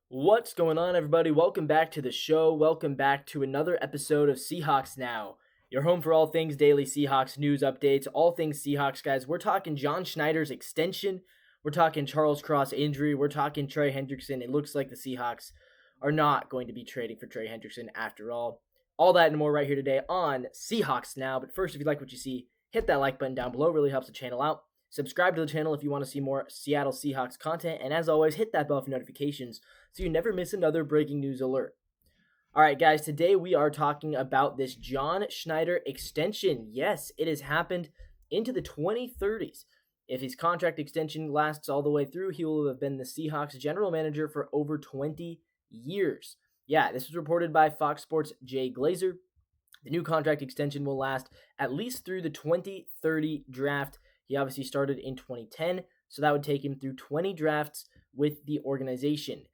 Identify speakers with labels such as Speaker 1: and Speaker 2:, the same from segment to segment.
Speaker 1: What's going on, everybody? Welcome back to the show. Welcome back to another episode of Seahawks Now, your home for all things daily Seahawks news updates, all things Seahawks, guys. We're talking John Schneider's extension. We're talking Charles Cross injury. We're talking Trey Hendrickson. It looks like the Seahawks are not going to be trading for Trey Hendrickson after all. All that and more right here today on Seahawks Now. But first, if you like what you see, hit that like button down below. It really helps the channel out. Subscribe to the channel if you want to see more Seattle Seahawks content. And as always, hit that bell for notifications so you never miss another breaking news alert. All right, guys, today we are talking about this John Schneider extension. Yes, it has happened into the 2030s. If his contract extension lasts all the way through, he will have been the Seahawks general manager for over 20 years. Yeah, this was reported by Fox Sports' Jay Glazer. The new contract extension will last at least through the 2030 draft. He obviously started in 2010, so that would take him through 20 drafts with the organization.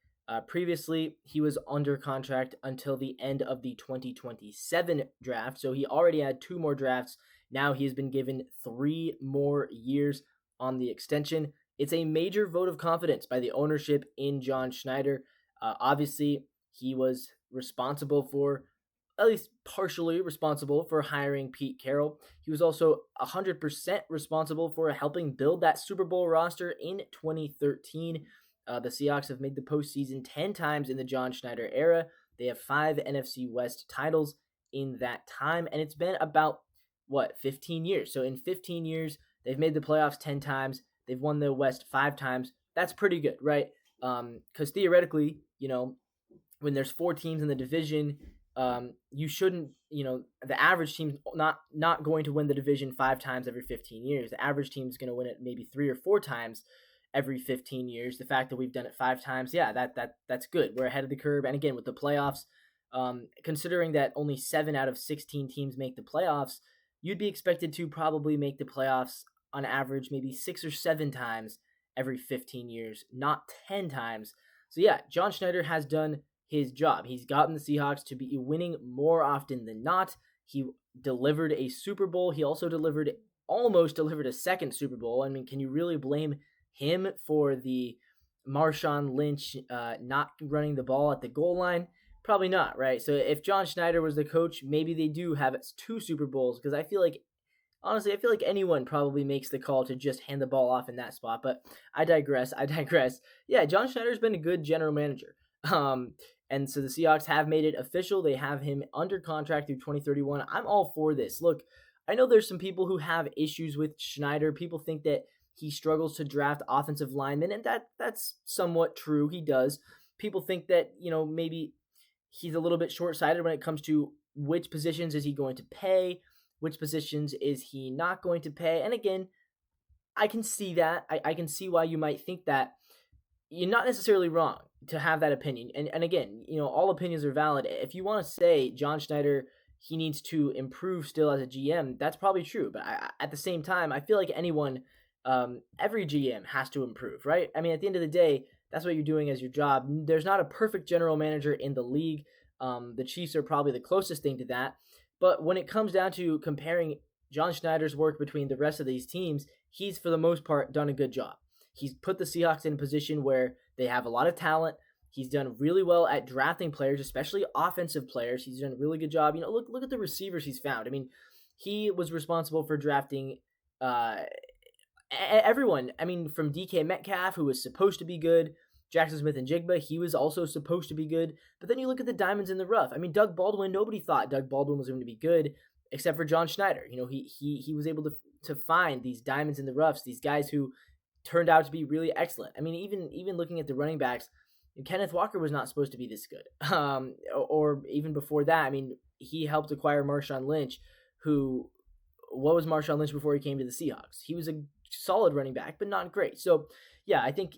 Speaker 1: Previously, he was under contract until the end of the 2027 draft, so he already had 2 more drafts. Now he has been given 3 more years on the extension. It's a major vote of confidence by the ownership in John Schneider. Obviously, he was responsible for, at least partially responsible for hiring Pete Carroll. He was also 100% responsible for helping build that Super Bowl roster in 2013. The Seahawks have made the postseason 10 times in the John Schneider era. They have 5 NFC West titles in that time, and it's been about, 15 years. So in 15 years, they've made the playoffs 10 times. They've won the West 5 times. That's pretty good, right? Because theoretically, when there's 4 teams in the division, you shouldn't, the average team's not going to win the division 5 times every 15 years. The average team's going to win it maybe 3 or 4 times every 15 years. The fact that we've done it 5 times, yeah, that's good. We're ahead of the curve. And again, with the playoffs, considering that only 7 out of 16 teams make the playoffs, you'd be expected to probably make the playoffs on average maybe 6 or 7 times every 15 years, not 10 times. So yeah, John Schneider has done his job. He's gotten the Seahawks to be winning more often than not. He delivered a Super Bowl. He also almost delivered a second Super Bowl. I mean, can you really blame him for the Marshawn Lynch not running the ball at the goal line? Probably not, right? So if John Schneider was the coach, maybe they do have 2 Super Bowls, because honestly, I feel like anyone probably makes the call to just hand the ball off in that spot. But I digress. Yeah, John Schneider's been a good general manager. And so the Seahawks have made it official. They have him under contract through 2031. I'm all for this. Look, I know there's some people who have issues with Schneider. People think that he struggles to draft offensive linemen, and that's somewhat true. He does. People think that, maybe he's a little bit short-sighted when it comes to which positions is he going to pay, which positions is he not going to pay. And again, I can see that. I can see why you might think that. You're not necessarily wrong to have that opinion. And again, all opinions are valid. If you want to say John Schneider, he needs to improve still as a GM, that's probably true. But at the same time, I feel like every GM has to improve, right? I mean, at the end of the day, that's what you're doing as your job. There's not a perfect general manager in the league. The Chiefs are probably the closest thing to that. But when it comes down to comparing John Schneider's work between the rest of these teams, he's, for the most part, done a good job. He's put the Seahawks in a position where they have a lot of talent. He's done really well at drafting players, especially offensive players. He's done a really good job. Look at the receivers he's found. I mean, he was responsible for drafting everyone. I mean, from DK Metcalf, who was supposed to be good, Jackson Smith-Njigba, he was also supposed to be good. But then you look at the diamonds in the rough. I mean, Doug Baldwin, nobody thought Doug Baldwin was going to be good except for John Schneider. He was able to find these diamonds in the roughs, these guys who turned out to be really excellent. I mean, even looking at the running backs, Kenneth Walker was not supposed to be this good. Or even before that, I mean, he helped acquire Marshawn Lynch, what was Marshawn Lynch before he came to the Seahawks? He was a solid running back, but not great. So, yeah, I think,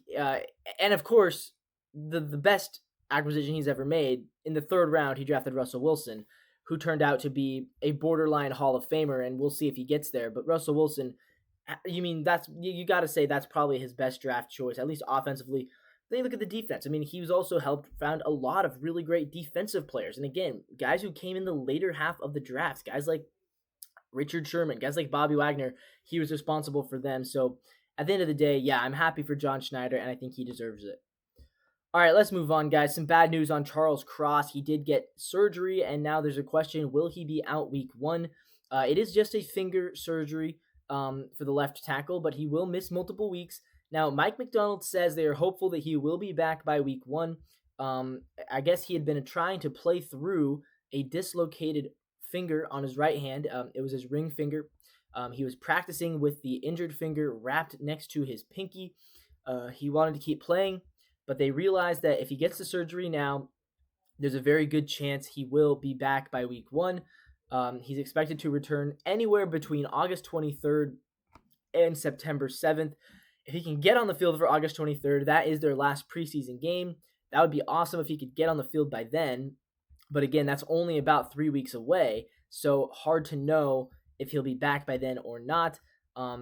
Speaker 1: and of course, the best acquisition he's ever made, in the 3rd round, he drafted Russell Wilson, who turned out to be a borderline Hall of Famer, and we'll see if he gets there. But Russell Wilson, you got to say that's probably his best draft choice, at least offensively. Then you look at the defense. I mean, he was also found a lot of really great defensive players. And again, guys who came in the later half of the draft, guys like Richard Sherman, guys like Bobby Wagner, he was responsible for them. So at the end of the day, yeah, I'm happy for John Schneider, and I think he deserves it. All right, let's move on, guys. Some bad news on Charles Cross. He did get surgery, and now there's a question, will he be out week 1? It is just a finger surgery for the left tackle, but he will miss multiple weeks. Now, Mike Macdonald says they are hopeful that he will be back by week 1. I guess he had been trying to play through a dislocated finger on his right hand. It was his ring finger. He was practicing with the injured finger wrapped next to his pinky. He wanted to keep playing, but they realized that if he gets the surgery now, there's a very good chance he will be back by week 1. He's expected to return anywhere between August 23rd and September 7th. If he can get on the field for August 23rd, that is their last preseason game. That would be awesome if he could get on the field by then. But again, that's only about 3 weeks away, so hard to know if he'll be back by then or not.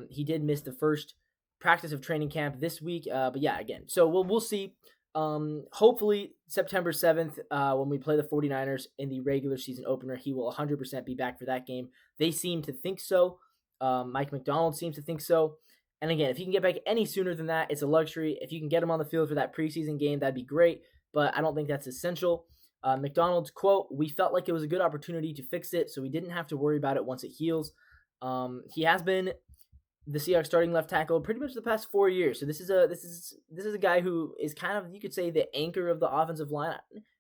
Speaker 1: He did miss the first practice of training camp this week, but yeah, again, so we'll see. Hopefully September 7th, when we play the 49ers in the regular season opener, he will 100% be back for that game. They seem to think so. Mike Macdonald seems to think so. And again, if he can get back any sooner than that, it's a luxury. If you can get him on the field for that preseason game, that'd be great, but I don't think that's essential. McDonald's quote, "We felt like it was a good opportunity to fix it, so we didn't have to worry about it once it heals." He has been the Seahawks starting left tackle pretty much the past 4 years. So this is a guy who is kind of, you could say, the anchor of the offensive line.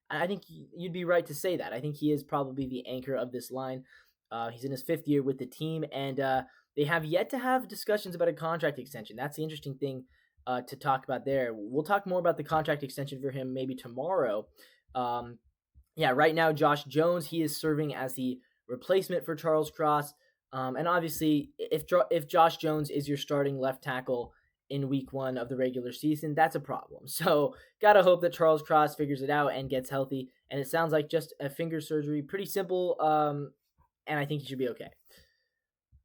Speaker 1: I think you'd be right to say that. I think he is probably the anchor of this line. He's in his 5th year with the team, and they have yet to have discussions about a contract extension. That's the interesting thing to talk about there. We'll talk more about the contract extension for him maybe tomorrow. Right now, Josh Jones, he is serving as the replacement for Charles Cross. And obviously, if Josh Jones is your starting left tackle in week 1 of the regular season, that's a problem. So gotta hope that Charles Cross figures it out and gets healthy. And it sounds like just a finger surgery, pretty simple, and I think he should be okay.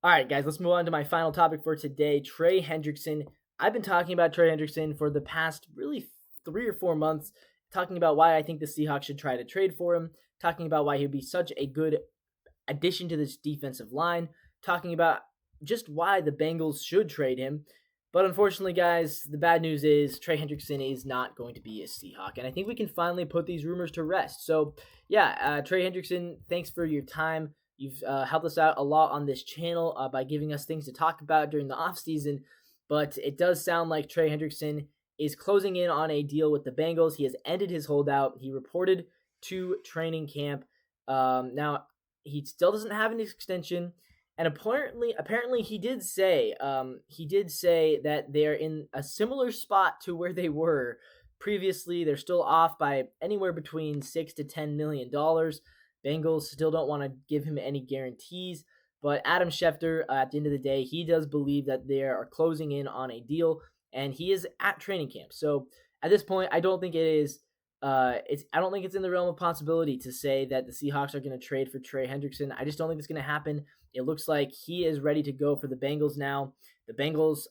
Speaker 1: All right, guys, let's move on to my final topic for today, Trey Hendrickson. I've been talking about Trey Hendrickson for the past really 3 or 4 months, talking about why I think the Seahawks should try to trade for him, talking about why he'd be such a good addition to this defensive line, talking about just why the Bengals should trade him. But unfortunately, guys, the bad news is Trey Hendrickson is not going to be a Seahawk, and I think we can finally put these rumors to rest. So, Trey Hendrickson, thanks for your time. You've helped us out a lot on this channel by giving us things to talk about during the offseason, but it does sound like Trey Hendrickson is closing in on a deal with the Bengals. He has ended his holdout. He reported to training camp. Now, he still doesn't have an extension, and apparently he did say that they're in a similar spot to where they were previously. They're still off by anywhere between $6 to $10 million. Bengals still don't want to give him any guarantees, but Adam Schefter, at the end of the day, he does believe that they are closing in on a deal, and he is at training camp. So at this point, I don't think it is. I don't think it's in the realm of possibility to say that the Seahawks are going to trade for Trey Hendrickson. I just don't think it's going to happen. It looks like he is ready to go for the Bengals now. The Bengals,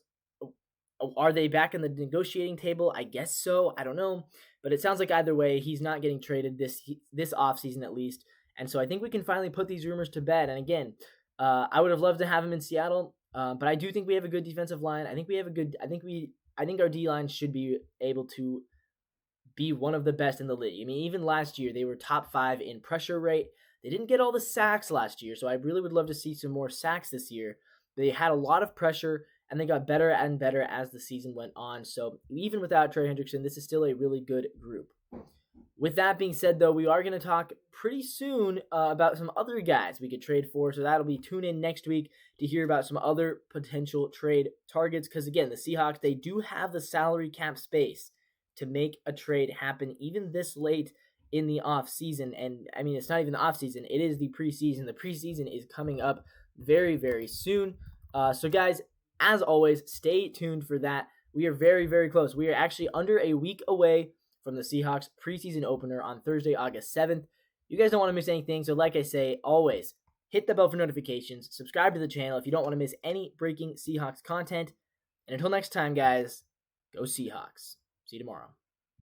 Speaker 1: are they back in the negotiating table? I guess so. I don't know. But it sounds like either way, he's not getting traded this offseason at least. And so I think we can finally put these rumors to bed. And again, I would have loved to have him in Seattle, but I do think we have a good defensive line. I think our D-line should be able to be one of the best in the league. I mean, even last year, they were top 5 in pressure rate. They didn't get all the sacks last year, so I really would love to see some more sacks this year. They had a lot of pressure, and they got better and better as the season went on. So even without Trey Hendrickson, this is still a really good group. With that being said, though, we are going to talk pretty soon about some other guys we could trade for, so that'll be tune in next week to hear about some other potential trade targets, because again, the Seahawks, they do have the salary cap space to make a trade happen even this late in the offseason. And I mean, it's not even the offseason, it is the preseason. The preseason is coming up very, very soon. So guys, as always, stay tuned for that. We are very, very close. We are actually under a week away from the Seahawks preseason opener on Thursday, August 7th. You guys don't want to miss anything, so like I say, always hit the bell for notifications, subscribe to the channel if you don't want to miss any breaking Seahawks content. And until next time, guys, go Seahawks. See you tomorrow.